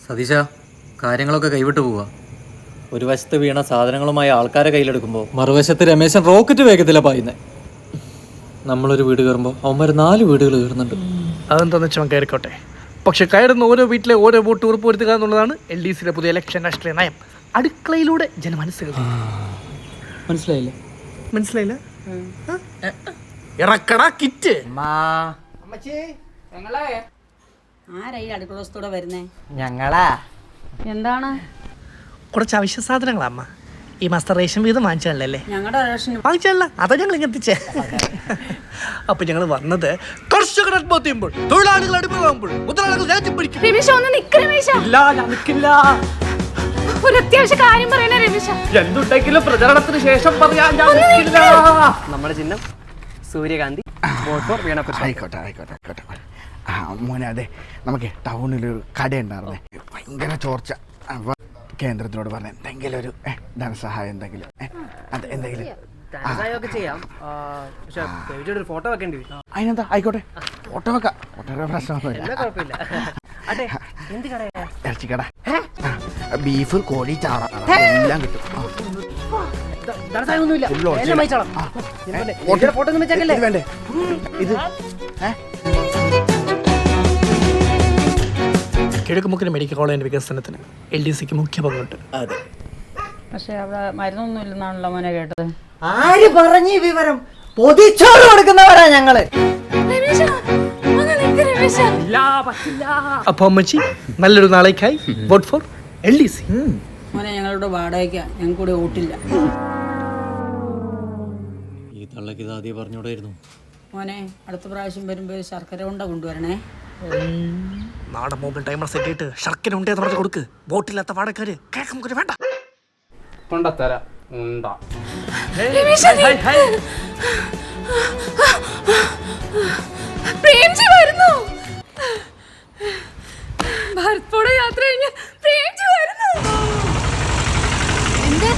സതീശ, കാര്യങ്ങളൊക്കെ കൈവിട്ട് പോവുക. ഒരു വശത്ത് വീണ സാധനങ്ങളുമായി ആൾക്കാരെ കയ്യിലെടുക്കുമ്പോൾ മറുവശത്ത് രമേശൻ റോക്കറ്റ് വേഗത്തില പായുന്നത്. നമ്മളൊരു വീട് കയറുമ്പോൾ അവന്മാർ 4 വീടുകൾ കയറുന്നുണ്ട്. അതെന്താണെന്ന് വെച്ചാൽ കയറിക്കോട്ടെ. പക്ഷെ കയറുന്ന ഓരോ വീട്ടിലെ ഓരോ വോട്ട് ഉറപ്പുവരുത്തുക എന്നുള്ളതാണ് LDCയുടെ പുതിയ ഇലക്ഷൻ രാഷ്ട്രീയ നയം. അടുക്കളയിലൂടെ ജനമനസ്സുകൾ. മനസ്സിലായില്ല? ഇറക്കടാ കിറ്റ്. ആരായി അടുക്കളത്തോടെ വരുന്നേ? ഞങ്ങളാ. എന്താണ്? കുറച്ച് അവശ്യ സാധനങ്ങളാ അമ്മ. ഈ മാസത്തെ റേഷൻ വീതം വാങ്ങിച്ചല്ലേ? ഞങ്ങളുടെ റേഷൻ വാങ്ങിച്ചല്ല, അതാ ഞങ്ങൾ ഇങ്ങ് എത്തിച്ചേ. അപ്പൊ ഞങ്ങൾ വന്നത് കർഷകർ ആത്മഹത്യ ചെയ്യുമ്പോൾ, തൊഴിലാളികൾ അടിമകളാകുമ്പോൾ മുതലാളികൾ രാജ്യം പിടിക്കും. ഇല്ല, ഞാൻ നിൽക്കില്ല. ഒരു അത്യാവശ്യ കാര്യം പറയണേ രമേശ. എന്തുണ്ടെങ്കിലും പ്രചരണത്തിന് ശേഷം പറയാൻ ഞാൻ നിൽക്കില്ല. നമ്മുടെ ചിഹ്നം സൂര്യകാന്തി. ആയിക്കോട്ടെ. മോനെ, അതെ, നമുക്ക് ടൗണിലൊരു കടയുണ്ടായിരുന്നേ, ഭയങ്കര ചോർച്ച. അപ്പോൾ കേന്ദ്രത്തിനോട് പറഞ്ഞ എന്തെങ്കിലും ഒരു ധനസഹായം എന്തെങ്കിലും എന്തെങ്കിലും ചെയ്യാം. പക്ഷേ ഒരു ഫോട്ടോ വെക്കേണ്ടി വരും. അതിനെന്താ, ആയിക്കോട്ടെ, ഫോട്ടോ വെക്കാം. ഫോട്ടോ പ്രശ്നമൊന്നുമില്ല, കുഴപ്പമില്ല. അതെ, എന്ത് കടയാ? ഇറച്ചിക്കട, ബീഫ്, കോഴി, ചാറ എല്ലാം കിട്ടും. വേണ്ടേ ഇത്? കിഴക്കുമുക്കിന് മെഡിക്കൽ കോളേജിന്റെ വികസനത്തിന് LDCക്ക് മുഖ്യ പങ്കുണ്ട്. അതെ. പക്ഷെ അവിടെ മരുന്നൊന്നും ഇല്ലെന്നാണല്ലോ മോനെ കേട്ടത്. ആര് പറഞ്ഞു വിവരം? പൊതിച്ചോറ് കൊടുക്കുന്നവരാ ഞങ്ങള്. അപ്പൊ അമ്മച്ചി, നല്ലൊരു നാളേക്കായി വോട്ട് ഫോർ LDC. മോനെ, ഞങ്ങളുടെ വാടകയ്ക്ക് ഞങ്ങൾക്ക് കൂടെ വോട്ടില്ല. ഈ തള്ളക്ക് ഇത് ആദ്യം പറഞ്ഞൂടായിരുന്നു. മോനെ, അടുത്ത പ്രാവശ്യം വരുമ്പോൾ ശർക്കര കൊണ്ട കൊണ്ടുവരണേ. നാടൻ മൊബൈൽ ടൈമർ സെറ്റ് ചെയ്തിട്ട് ശർക്കര ഉണ്ടേന്ന് പറഞ്ഞ് കൊടുക്ക്. വോട്ടില്ലാത്ത വാടകക്കാര് കേൾക്കും വേണ്ട. കൊണ്ടത്തരാ ഉണ്ടാ. പ്രേംജി വരുന്നു. ഭാരത് യാത്ര കഴിഞ്ഞ് പ്രേംജി വരുന്നു. എന്ത്?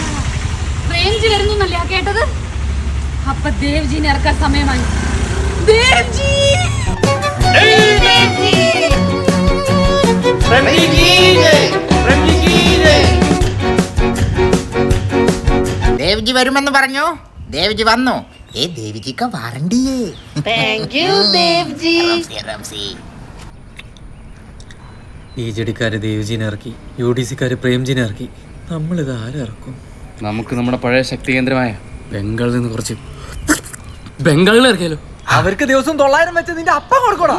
പ്രേംജി വരുന്നു എന്നല്ലേ കേട്ടത്? അപ്പൊ ദേവ്ജിനെ ഇറക്കാൻ സമയമായി. ദേവ്ജി! ദേവ്ജി വരുമെന്ന് പറഞ്ഞു. ദേവ്ജി വന്നു. ദേവ്ജിക്ക് വാറണ്ടിയേ. BJD-ക്കാര് ദേവ്ജിനെ ഇറക്കി, UDC-ക്കാര് പ്രേംജിനെ ഇറക്കി. നമ്മളിത് ആരിറക്കും? നമുക്ക് നമ്മുടെ പഴയ ശക്തി കേന്ദ്രമായ ബംഗാളിൽ നിന്ന് കുറച്ച് ബംഗാളിൽ ഇറക്കിയാലോ? അവർക്ക് ദിവസം 900 വെച്ച് നിന്റെ അപ്പം കൊടുക്കണോ?